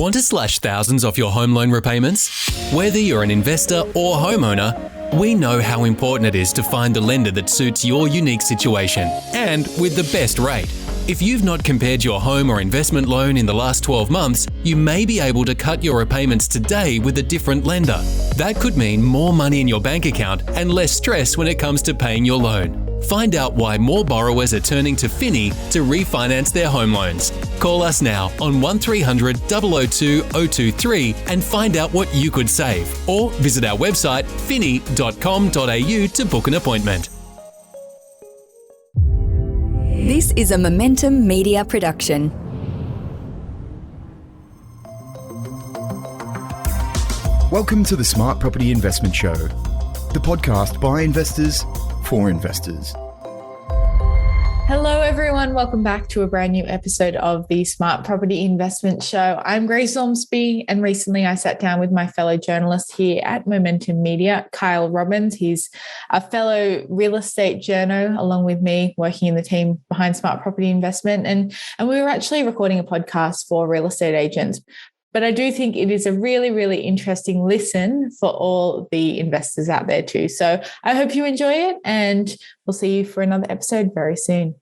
Want to slash thousands off your home loan repayments? Whether you're an investor or homeowner, we know how important it is to find the lender that suits your unique situation and with the best rate. If you've not compared your home or investment loan in the last 12 months, you may be able to cut your repayments today with a different lender. That could mean more money in your bank account and less stress when it comes to paying your loan. Find out why more borrowers are turning to Finny to refinance their home loans. Call us now on 1300 002 023 and find out what you could save, or visit our website finny.com.au to book an appointment. This is a Momentum Media production. Welcome to the Smart Property Investment Show, the podcast by investors for investors. Hello everyone, welcome back to a brand new episode of the Smart Property Investment Show. I'm Grace Ormsby, and recently I sat down with my fellow journalist here at Momentum Media, Kyle Robbins. He's a fellow real estate journo along with me, working in the team behind Smart Property Investment. And we were actually recording a podcast for real estate agents. But I do think it is a really, really interesting listen for all the investors out there too. So I hope you enjoy it, and we'll see you for another episode very soon.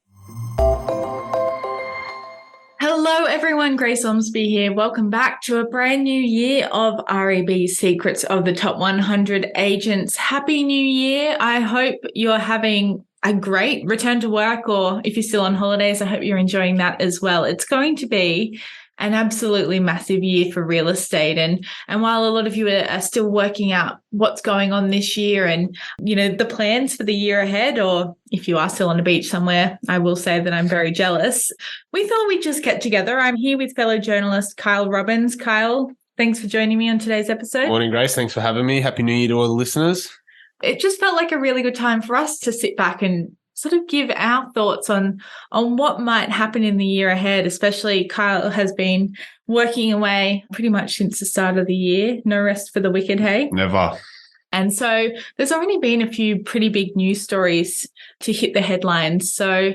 Hello everyone, Grace Ormsby here. Welcome back to a brand new year of REB's Secrets of the Top 100 Agents. Happy New Year. I hope you're having a great return to work, or if you're still on holidays, I hope you're enjoying that as well. It's going to be an absolutely massive year for real estate. And while a lot of you are still working out what's going on this year and, you know, the plans for the year ahead, or if you are still on a beach somewhere, I will say that I'm very jealous. We thought we'd just get together. I'm here with fellow journalist Kyle Robbins. Kyle, thanks for joining me on today's episode. Morning, Grace. Thanks for having me. Happy New Year to all the listeners. It just felt like a really good time for us to sit back and sort of give our thoughts on what might happen in the year ahead, especially Kyle has been working away pretty much since the start of the year. No rest for the wicked, hey? Never. And so there's already been a few pretty big news stories to hit the headlines. So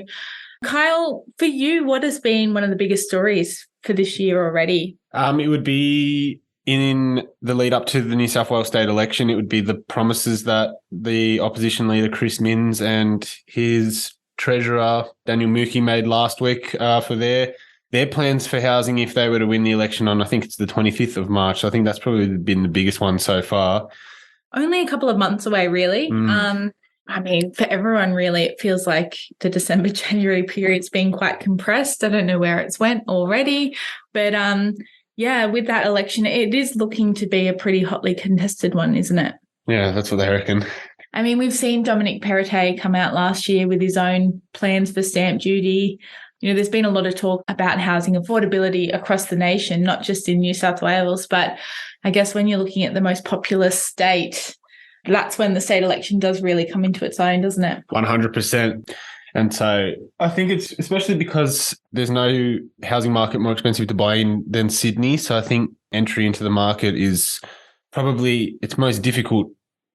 Kyle, for you, what has been one of the biggest stories for this year already? It would be in the lead up to the New South Wales state election. It would be the promises that the opposition leader, Chris Minns, and his treasurer, Daniel Mookie, made last week for their plans for housing if they were to win the election on, I think it's the 25th of March. I think that's probably been the biggest one so far. Only a couple of months away, really. I mean, for everyone, really, it feels like the December-January period's been quite compressed. I don't know where it's went already, but yeah, with that election, it is looking to be a pretty hotly contested one, isn't it? Yeah, that's what they reckon. I mean, we've seen Dominic Perrottet come out last year with his own plans for stamp duty. You know, there's been a lot of talk about housing affordability across the nation, not just in New South Wales, but I guess when you're looking at the most populous state, that's when the state election does really come into its own, doesn't it? 100%. And so I think it's especially because there's no housing market more expensive to buy in than Sydney. So I think entry into the market is probably its most difficult,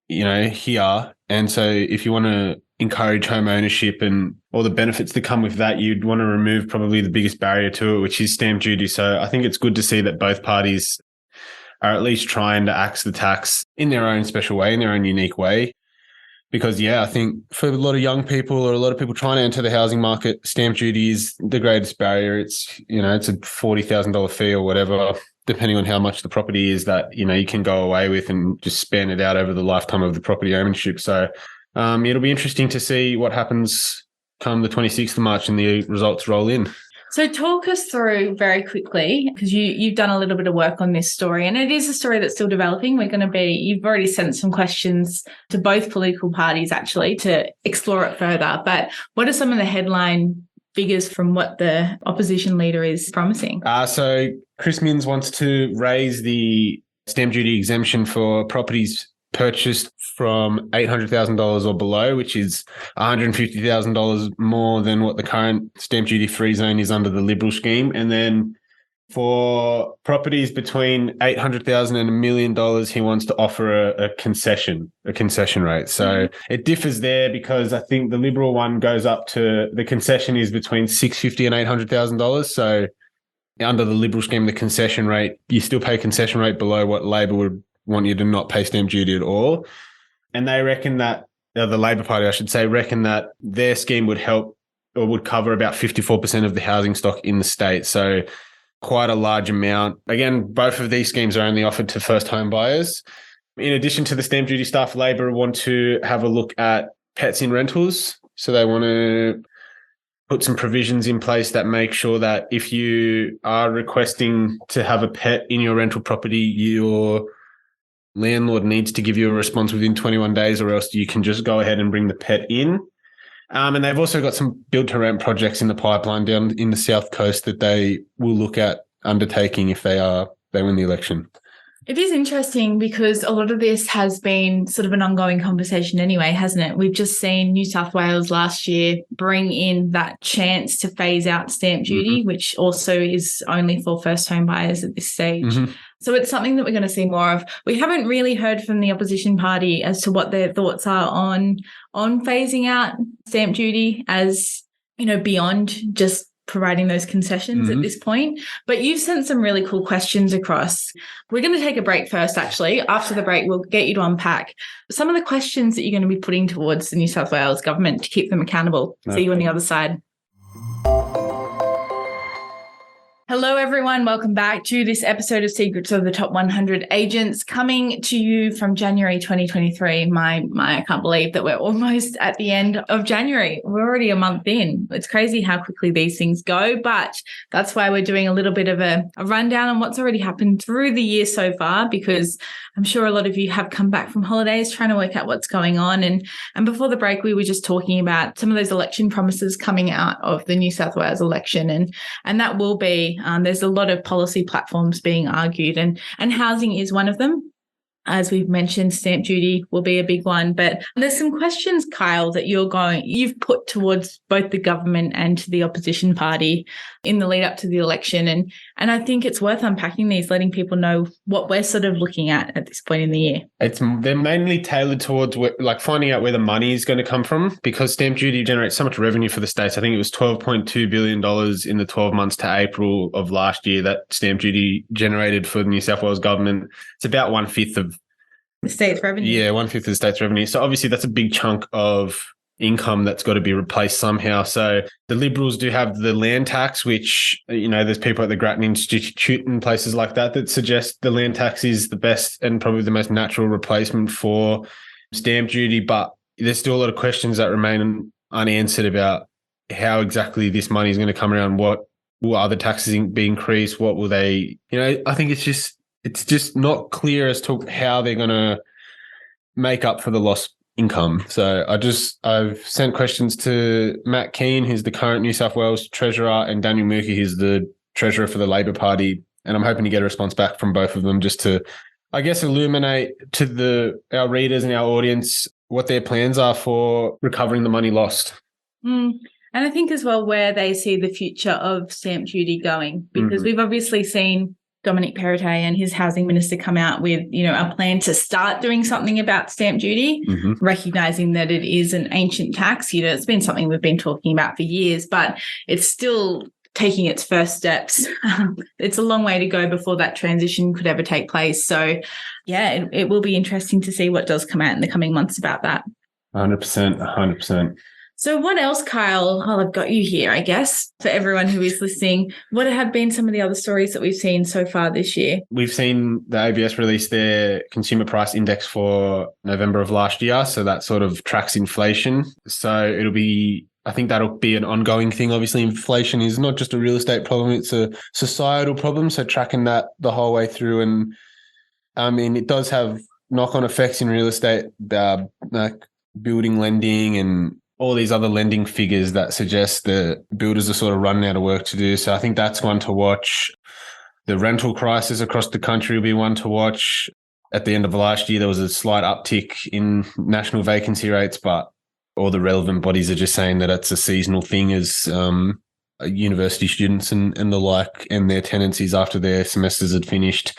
you know, here. And so if you want to encourage home ownership and all the benefits that come with that, you'd want to remove probably the biggest barrier to it, which is stamp duty. So I think it's good to see that both parties are at least trying to axe the tax in their own special way, in their own unique way. Because, yeah, I think for a lot of young people or a lot of people trying to enter the housing market, stamp duty is the greatest barrier. It's, you know, it's a $40,000 fee or whatever, depending on how much the property is that, you know, you can go away with and just span it out over the lifetime of the property ownership. So it'll be interesting to see what happens come the 26th of March and the results roll in. So talk us through very quickly, because you've done a little bit of work on this story, and it is a story that's still developing. You've already sent some questions to both political parties actually to explore it further. But what are some of the headline figures from what the opposition leader is promising? So Chris Minns wants to raise the stamp duty exemption for properties purchased from $800,000 or below, which is $150,000 more than what the current stamp duty free zone is under the Liberal scheme. And then for properties between $800,000 and $1 million, he wants to offer a concession rate. So it differs there because I think the Liberal one goes up to, the concession is between $650,000 and $800,000. So under the Liberal scheme, the concession rate, you still pay concession rate below what Labor would want you to not pay stamp duty at all. And they reckon that, the Labor Party, I should say, reckon that their scheme would help or would cover about 54% of the housing stock in the state. So quite a large amount. Again, both of these schemes are only offered to first home buyers. In addition to the stamp duty stuff, Labor want to have a look at pets in rentals. So they want to put some provisions in place that make sure that if you are requesting to have a pet in your rental property, your landlord needs to give you a response within 21 days, or else you can just go ahead and bring the pet in. And they've also got some build-to-rent projects in the pipeline down in the South Coast that they will look at undertaking if they win the election. It is interesting because a lot of this has been sort of an ongoing conversation anyway, hasn't it? We've just seen New South Wales last year bring in that chance to phase out stamp duty, which also is only for first home buyers at this stage. So it's something that we're going to see more of. We haven't really heard from the opposition party as to what their thoughts are on phasing out stamp duty as, beyond just providing those concessions at this point. But you've sent some really cool questions across. We're going to take a break first, actually. After the break, we'll get you to unpack some of the questions that you're going to be putting towards the New South Wales government to keep them accountable. See you on the other side. Hello, everyone. Welcome back to this episode of Secrets of the Top 100 Agents, coming to you from January 2023. I can't believe that we're almost at the end of January. We're already a month in. It's crazy how quickly these things go, but that's why we're doing a little bit of a rundown on what's already happened through the year so far, because I'm sure a lot of you have come back from holidays trying to work out what's going on. And before the break, we were just talking about some of those election promises coming out of the New South Wales election. And that will be, there's a lot of policy platforms being argued, and housing is one of them. As we've mentioned, stamp duty will be a big one. But there's some questions, Kyle, that you've put towards both the government and to the opposition party in the lead up to the election. And I think it's worth unpacking these, letting people know what we're sort of looking at this point in the year. They're mainly tailored towards finding out where the money is going to come from, because stamp duty generates so much revenue for the states. I think it was $12.2 billion in the 12 months to April of last year that stamp duty generated for the New South Wales government. It's about 1/5 of the state's revenue. Yeah, 1/5 of the state's revenue. So obviously that's a big chunk of income that's got to be replaced somehow. So the Liberals do have the land tax, which, there's people at the Grattan Institute and places like that suggest the land tax is the best and probably the most natural replacement for stamp duty. But there's still a lot of questions that remain unanswered about how exactly this money is going to come around. What will other taxes be increased? What will they, I think it's just not clear as to how they're going to make up for the lost income. So I've sent questions to Matt Keane, who's the current New South Wales Treasurer, and Daniel Murphy, who's the Treasurer for the Labor Party. And I'm hoping to get a response back from both of them just to, I guess, illuminate to our readers and our audience what their plans are for recovering the money lost. And I think as well where they see the future of stamp duty going, because we've obviously seen Dominic Perrottet and his housing minister come out with, a plan to start doing something about stamp duty, recognising that it is an ancient tax. It's been something we've been talking about for years, but it's still taking its first steps. It's a long way to go before that transition could ever take place. So, yeah, it will be interesting to see what does come out in the coming months about that. 100%. So what else, Kyle? Oh, I've got you here, I guess, for everyone who is listening. What have been some of the other stories that we've seen so far this year? We've seen the ABS release their consumer price index for November of last year. So that sort of tracks inflation. So I think that'll be an ongoing thing. Obviously, inflation is not just a real estate problem, it's a societal problem. So tracking that the whole way through. And I mean, it does have knock-on effects in real estate, like building lending and all these other lending figures that suggest that builders are sort of running out of work to do. So I think that's one to watch. The rental crisis across the country will be one to watch. At the end of last year, there was a slight uptick in national vacancy rates, but all the relevant bodies are just saying that it's a seasonal thing as university students and the like, and their tenancies after their semesters had finished.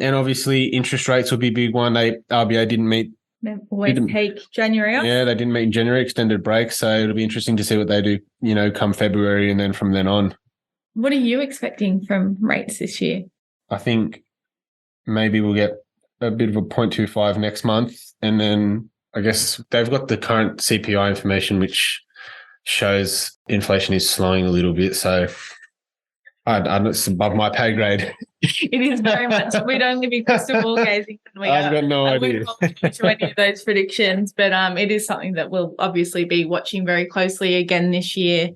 And obviously interest rates will be a big one. RBA didn't meet. They always take January off. Yeah, they didn't meet in January, extended break. So it'll be interesting to see what they do, come February and then from then on. What are you expecting from rates this year? I think maybe we'll get a bit of a 0.25 next month. And then I guess they've got the current CPI information, which shows inflation is slowing a little bit. So it's above my pay grade. It is very much. We'd only be crystal ball gazing. I've got no idea. I wouldn't hold you to any of those predictions, but it is something that we'll obviously be watching very closely again this year.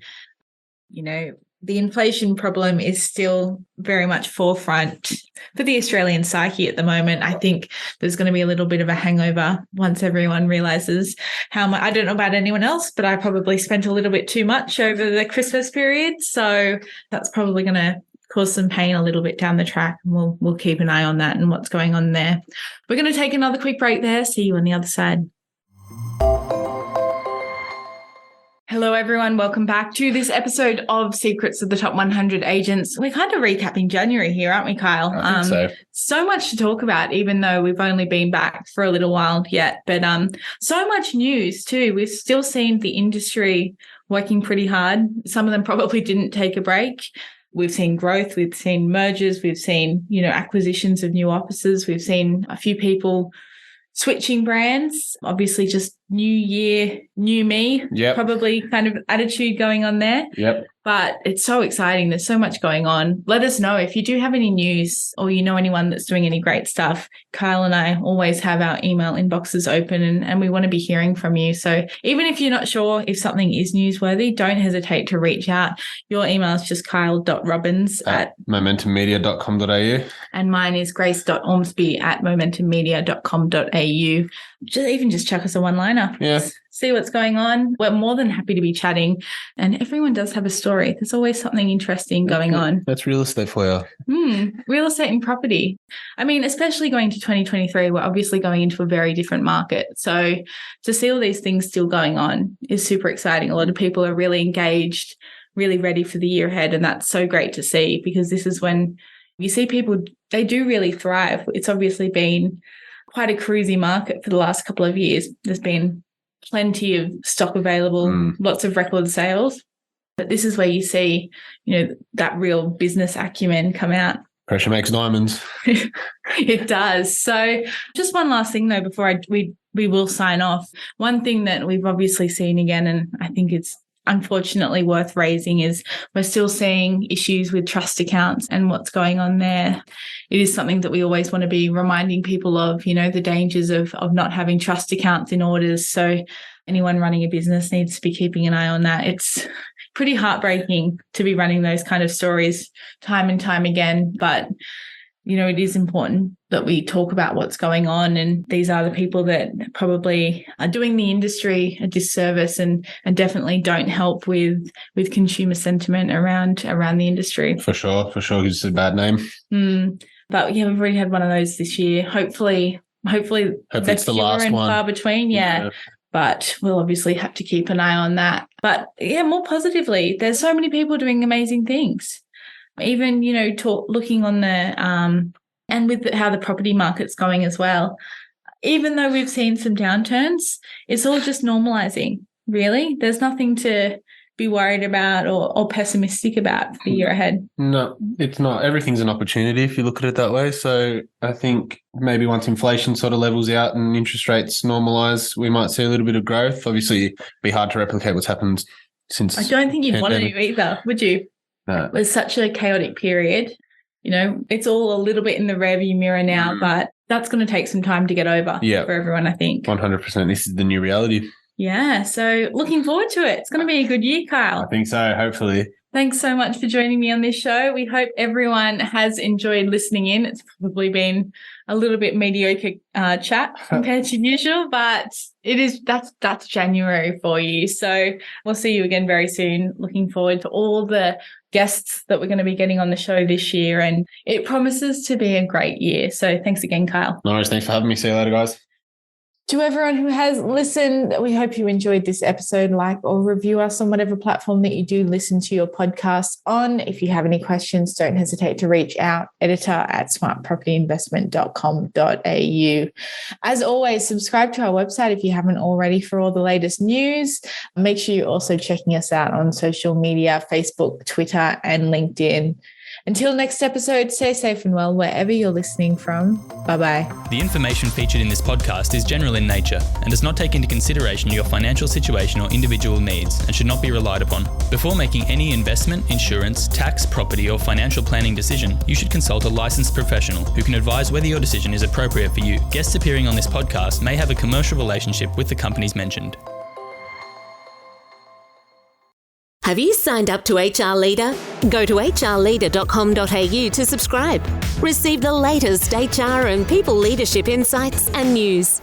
You know, the inflation problem is still very much forefront for the Australian psyche at the moment. I think there's going to be a little bit of a hangover once everyone realises how much. I don't know about anyone else, but I probably spent a little bit too much over the Christmas period. So that's probably going to cause some pain a little bit down the track, and we'll keep an eye on that and what's going on there. We're going to take another quick break there. See you on the other side. Hello, everyone. Welcome back to this episode of Secrets of the Top 100 Agents. We're kind of recapping January here, aren't we, Kyle? I think so. So much to talk about, even though we've only been back for a little while yet. But so much news too. We've still seen the industry working pretty hard. Some of them probably didn't take a break. We've seen growth. We've seen mergers. We've seen, acquisitions of new offices. We've seen a few people switching brands. Obviously, just new year, new me. Yep. Probably kind of attitude going on there. Yep. But it's so exciting. There's so much going on. Let us know if you do have any news or you know anyone that's doing any great stuff. Kyle and I always have our email inboxes open and we want to be hearing from you. So even if you're not sure if something is newsworthy, don't hesitate to reach out. Your email is just kyle.robbins at momentummedia.com.au. And mine is grace.ormsby@momentummedia.com.au. Just chuck us a one-liner. Yeah. See what's going on. We're more than happy to be chatting. And everyone does have a story. There's always something interesting going on. That's real estate for you. Real estate and property. I mean, especially going to 2023, we're obviously going into a very different market. So to see all these things still going on is super exciting. A lot of people are really engaged, really ready for the year ahead. And that's so great to see, because this is when you see people, they do really thrive. It's obviously been quite a cruisy market for the last couple of years. There's been plenty of stock available, lots of record sales. But this is where you see, that real business acumen come out. Pressure makes diamonds. It does. So just one last thing, though, before we will sign off. One thing that we've obviously seen again, and I think it's unfortunately worth raising, is we're still seeing issues with trust accounts and what's going on there. It is something that we always want to be reminding people of, the dangers of not having trust accounts in orders. So anyone running a business needs to be keeping an eye on that. It's pretty heartbreaking to be running those kind of stories time and time again, but it is important that we talk about what's going on, and these are the people that probably are doing the industry a disservice and definitely don't help with consumer sentiment around the industry. For sure. It's a bad name. But yeah, we've already had one of those this year. Hopefully it's the last one. Far between, yeah. But we'll obviously have to keep an eye on that. But yeah, more positively, there's so many people doing amazing things. Even, looking on the, and with how the property market's going as well, even though we've seen some downturns, it's all just normalizing, really. There's nothing to be worried about or pessimistic about for the year ahead. No, it's not. Everything's an opportunity if you look at it that way. So I think maybe once inflation sort of levels out and interest rates normalise, we might see a little bit of growth. Obviously, it'd be hard to replicate what's happened since. I don't think you'd want to either, would you? No. It was such a chaotic period. It's all a little bit in the rearview mirror now, but that's going to take some time to get over for everyone, I think. 100%. This is the new reality. Yeah. So looking forward to it. It's going to be a good year, Kyle. I think so, hopefully. Thanks so much for joining me on this show. We hope everyone has enjoyed listening in. It's probably been a little bit mediocre chat compared to usual, but that's January for you. So we'll see you again very soon. Looking forward to all the guests that we're going to be getting on the show this year, and it promises to be a great year. So thanks again, Kyle. No worries. Thanks for having me. See you later, guys. To everyone who has listened, we hope you enjoyed this episode. Like or review us on whatever platform that you do listen to your podcast on. If you have any questions, don't hesitate to reach out, editor@smartpropertyinvestment.com.au. As always, subscribe to our website if you haven't already for all the latest news. Make sure you're also checking us out on social media, Facebook, Twitter, and LinkedIn. Until next episode, stay safe and well wherever you're listening from. Bye-bye. The information featured in this podcast is general in nature and does not take into consideration your financial situation or individual needs and should not be relied upon. Before making any investment, insurance, tax, property or financial planning decision, you should consult a licensed professional who can advise whether your decision is appropriate for you. Guests appearing on this podcast may have a commercial relationship with the companies mentioned. Have you signed up to HR Leader? Go to hrleader.com.au to subscribe. Receive the latest HR and people leadership insights and news.